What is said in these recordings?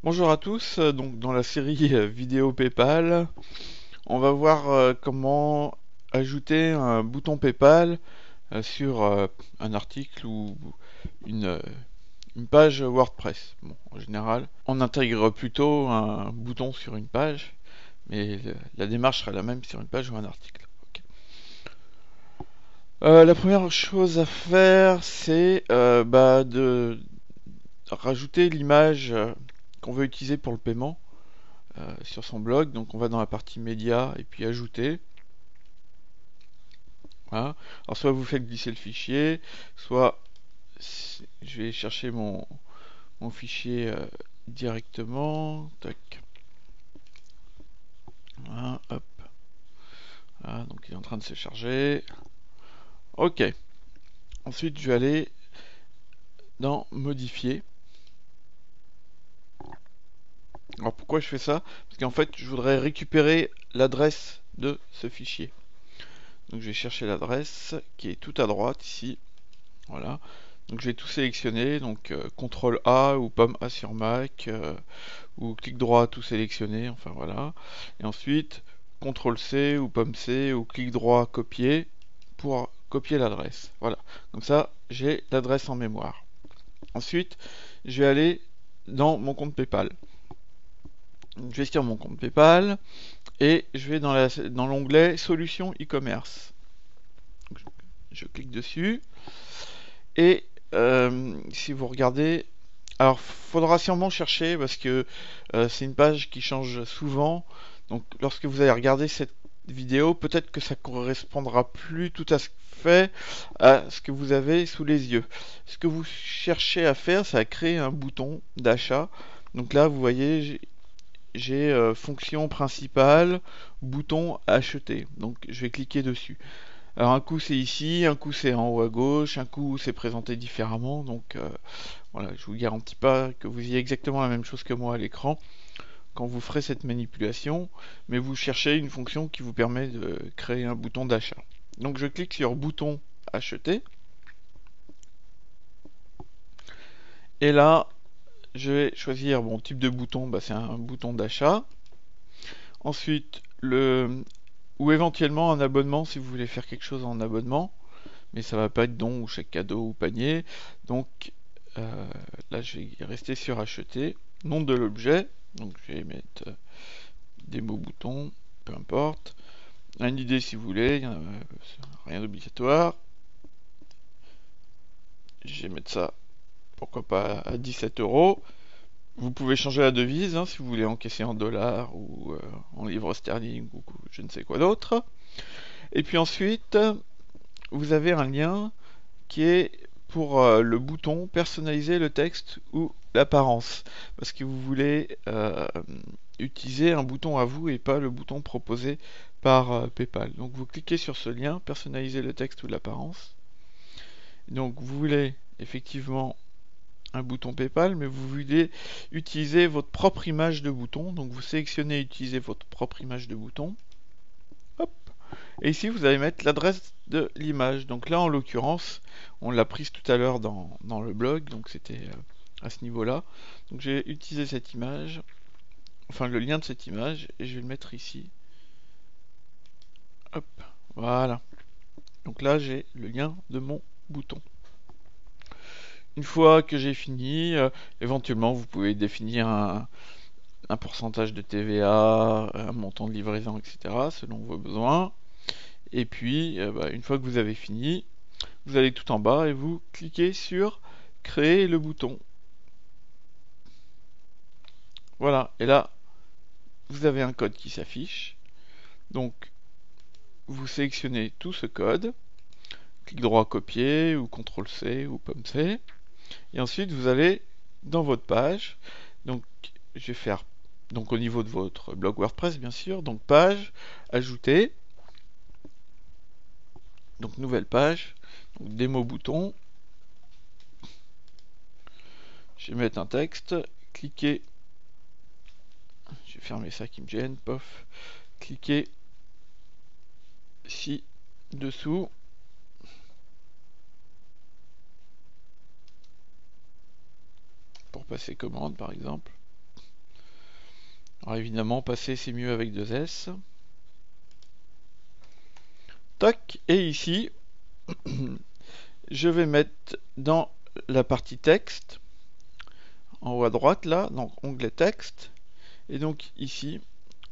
Bonjour à tous, donc dans la série vidéo PayPal, on va voir comment ajouter un bouton PayPal sur un article ou une, euh, une page WordPress. Bon, en général, on intègre plutôt un bouton sur une page, mais la démarche sera la même sur une page ou un article. Ok. La première chose à faire, c'est de rajouter l'image qu'on veut utiliser pour le paiement. Sur son blog. Donc on va dans la partie médias et puis ajouter. Voilà. Alors soit vous faites glisser le fichier, soit je vais chercher mon fichier directement. Tac. Voilà, hop. Voilà, donc il est en train de se charger. Ok. Ensuite je vais aller dans modifier. Alors pourquoi je fais ça? Parce qu'en fait je voudrais récupérer l'adresse de ce fichier. Donc je vais chercher l'adresse qui est tout à droite ici. Voilà. Donc je vais tout sélectionner, donc CTRL A ou pomme A sur Mac, ou clic droit tout sélectionner, enfin voilà. Et ensuite CTRL C ou pomme C ou clic droit copier pour copier l'adresse. Voilà. Comme ça, j'ai l'adresse en mémoire. Ensuite, je vais aller dans mon compte PayPal. Je vais sur mon compte PayPal et je vais dans l'onglet Solutions e-commerce. Je clique dessus et si vous regardez, alors, faudra sûrement chercher parce que c'est une page qui change souvent. Donc, lorsque vous allez regarder cette vidéo, peut-être que ça correspondra plus tout à fait à ce que vous avez sous les yeux. Ce que vous cherchez à faire, c'est à créer un bouton d'achat. Donc là, vous voyez, j'ai fonction principale, bouton acheter. Donc, je vais cliquer dessus. Alors, un coup c'est ici, un coup c'est en haut à gauche, un coup c'est présenté différemment. Donc, voilà, je vous garantis pas que vous ayez exactement la même chose que moi à l'écran quand vous ferez cette manipulation, mais vous cherchez une fonction qui vous permet de créer un bouton d'achat. Donc je clique sur bouton acheter, et là je vais choisir mon type de bouton, c'est un bouton d'achat. Ensuite ou éventuellement un abonnement si vous voulez faire quelque chose en abonnement, mais ça va pas être don ou chèque cadeau ou panier. Donc euh, là je vais rester sur acheter, nom de l'objet, donc je vais mettre démo bouton, peu importe. Une idée si vous voulez, rien d'obligatoire. Je vais mettre ça, pourquoi pas, à 17 euros. Vous pouvez changer la devise si vous voulez encaisser en dollars ou en livres sterling ou je ne sais quoi d'autre. Et puis ensuite, vous avez un lien qui est pour le bouton personnaliser le texte ou l'apparence. Parce que vous voulez utiliser un bouton à vous et pas le bouton proposé par PayPal. Donc vous cliquez sur ce lien, personnaliser le texte ou l'apparence. Donc vous voulez effectivement un bouton PayPal, mais vous voulez utiliser votre propre image de bouton. Donc vous sélectionnez utiliser votre propre image de bouton. Hop. Et ici vous allez mettre l'adresse de l'image. Donc là en l'occurrence, on l'a prise tout à l'heure dans le blog, donc c'était à ce niveau-là. Donc j'ai utilisé cette image, enfin le lien de cette image, et je vais le mettre ici. Hop, voilà. Donc là j'ai le lien de mon bouton. Une fois que j'ai fini, éventuellement vous pouvez définir un pourcentage de TVA, un montant de livraison, etc. selon vos besoins. Et puis, une fois que vous avez fini, vous allez tout en bas et vous cliquez sur créer le bouton. Voilà, et là, vous avez un code qui s'affiche. Donc, vous sélectionnez tout ce code, clic droit copier ou CTRL C ou pomme C. Et ensuite, vous allez dans votre page. Donc, je vais faire donc au niveau de votre blog WordPress, bien sûr. Donc, page, ajouter. Donc, nouvelle page. Donc, démo bouton. Je vais mettre un texte. Cliquez. Je vais fermer ça qui me gêne. Pof. Cliquez ci dessous. Pour passer commande, par exemple. Alors évidemment, passer c'est mieux avec 2 S. Tac, et ici, je vais mettre dans la partie texte, en haut à droite là, donc onglet texte, et donc ici,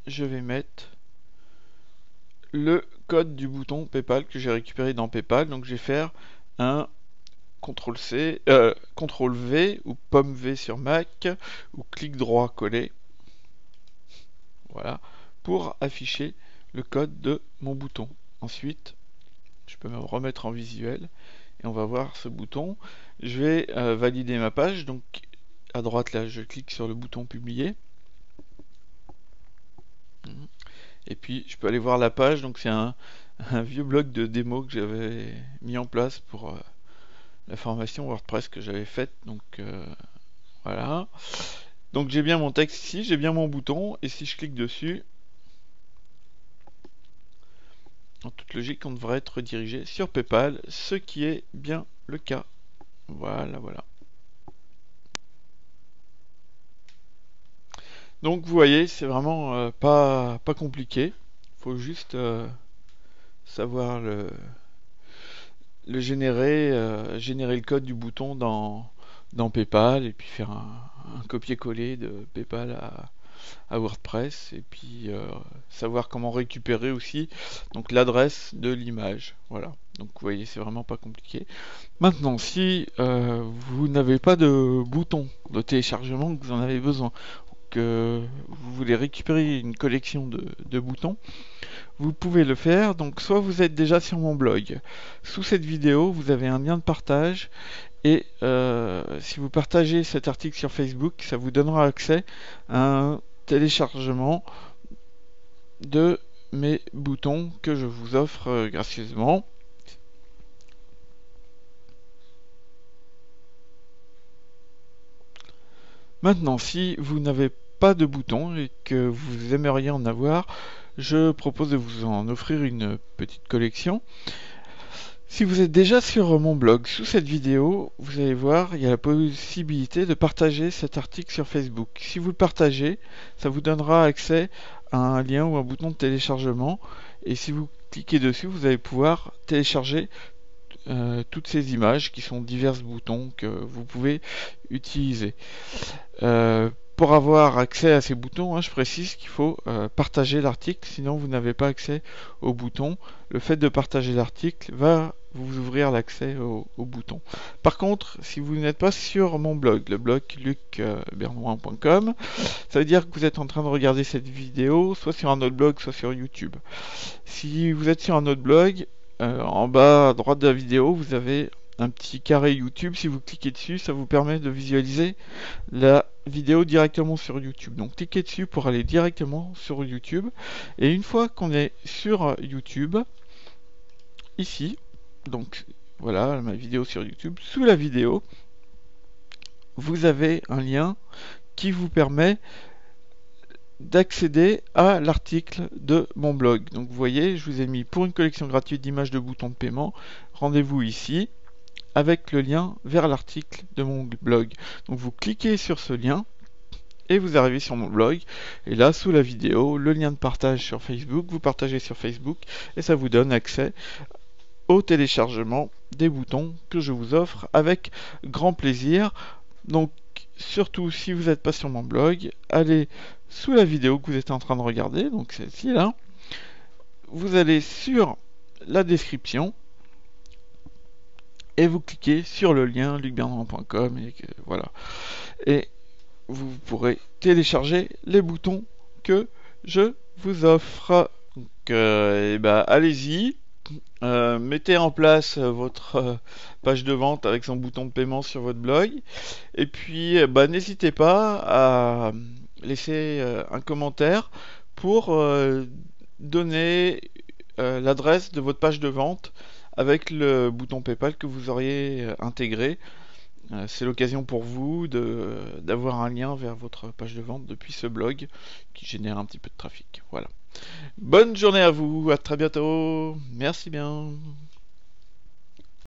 je vais mettre le code du bouton PayPal que j'ai récupéré dans PayPal. Donc je vais faire un CTRL-C, CTRL-V ou pomme V sur Mac ou clic droit coller. Voilà, pour afficher le code de mon bouton. Ensuite, je peux me remettre en visuel et on va voir ce bouton. Je vais valider ma page. Donc à droite là, je clique sur le bouton publier. Et puis je peux aller voir la page. Donc c'est un vieux blog de démo que j'avais mis en place pour la formation WordPress que j'avais faite. Donc voilà. Donc j'ai bien mon texte ici, j'ai bien mon bouton, et si je clique dessus, en toute logique, on devrait être redirigé sur PayPal, ce qui est bien le cas. Voilà, voilà. Donc vous voyez, c'est vraiment pas compliqué. Il faut juste savoir le générer, générer le code du bouton dans PayPal, et puis faire un copier-coller de PayPal à WordPress, et puis savoir comment récupérer aussi donc l'adresse de l'image. Voilà, donc vous voyez, c'est vraiment pas compliqué. Maintenant, si vous n'avez pas de bouton de téléchargement, que vous en avez besoin, que vous voulez récupérer une collection de boutons, vous pouvez le faire. Donc soit vous êtes déjà sur mon blog, sous cette vidéo vous avez un lien de partage, et si vous partagez cet article sur Facebook, ça vous donnera accès à un téléchargement de mes boutons que je vous offre gracieusement. Maintenant, si vous n'avez pas de boutons et que vous aimeriez en avoir, je propose de vous en offrir une petite collection. Si vous êtes déjà sur mon blog, sous cette vidéo, vous allez voir, il y a la possibilité de partager cet article sur Facebook. Si vous le partagez, ça vous donnera accès à un lien ou un bouton de téléchargement. Et si vous cliquez dessus, vous allez pouvoir télécharger toutes ces images qui sont divers boutons que vous pouvez utiliser. Pour avoir accès à ces boutons, je précise qu'il faut partager l'article, sinon vous n'avez pas accès aux boutons. Le fait de partager l'article va vous ouvrir l'accès aux boutons. Par contre, si vous n'êtes pas sur mon blog, le blog lucbernoin.com, ça veut dire que vous êtes en train de regarder cette vidéo soit sur un autre blog, soit sur YouTube. Si vous êtes sur un autre blog, en bas à droite de la vidéo, vous avez un petit carré YouTube. Si vous cliquez dessus, ça vous permet de visualiser la vidéo directement sur YouTube. Donc cliquez dessus pour aller directement sur YouTube. Et une fois qu'on est sur YouTube, ici, donc voilà ma vidéo sur YouTube, sous la vidéo, vous avez un lien qui vous permet d'accéder à l'article de mon blog. Donc vous voyez, je vous ai mis pour une collection gratuite d'images de boutons de paiement, rendez-vous ici, avec le lien vers l'article de mon blog. Donc vous cliquez sur ce lien et vous arrivez sur mon blog, et là sous la vidéo, le lien de partage sur Facebook, vous partagez sur Facebook et ça vous donne accès au téléchargement des boutons que je vous offre avec grand plaisir. Donc surtout si vous n'êtes pas sur mon blog, allez sous la vidéo que vous êtes en train de regarder, donc celle-ci là, vous allez sur la description et vous cliquez sur le lien lucbernoin.com, et voilà, et vous pourrez télécharger les boutons que je vous offre. Donc allez-y, mettez en place votre page de vente avec son bouton de paiement sur votre blog, et puis n'hésitez pas à laisser un commentaire pour donner l'adresse de votre page de vente avec le bouton PayPal que vous auriez intégré. C'est l'occasion pour vous d'avoir un lien vers votre page de vente depuis ce blog qui génère un petit peu de trafic. Voilà. Bonne journée à vous, à très bientôt. Merci bien.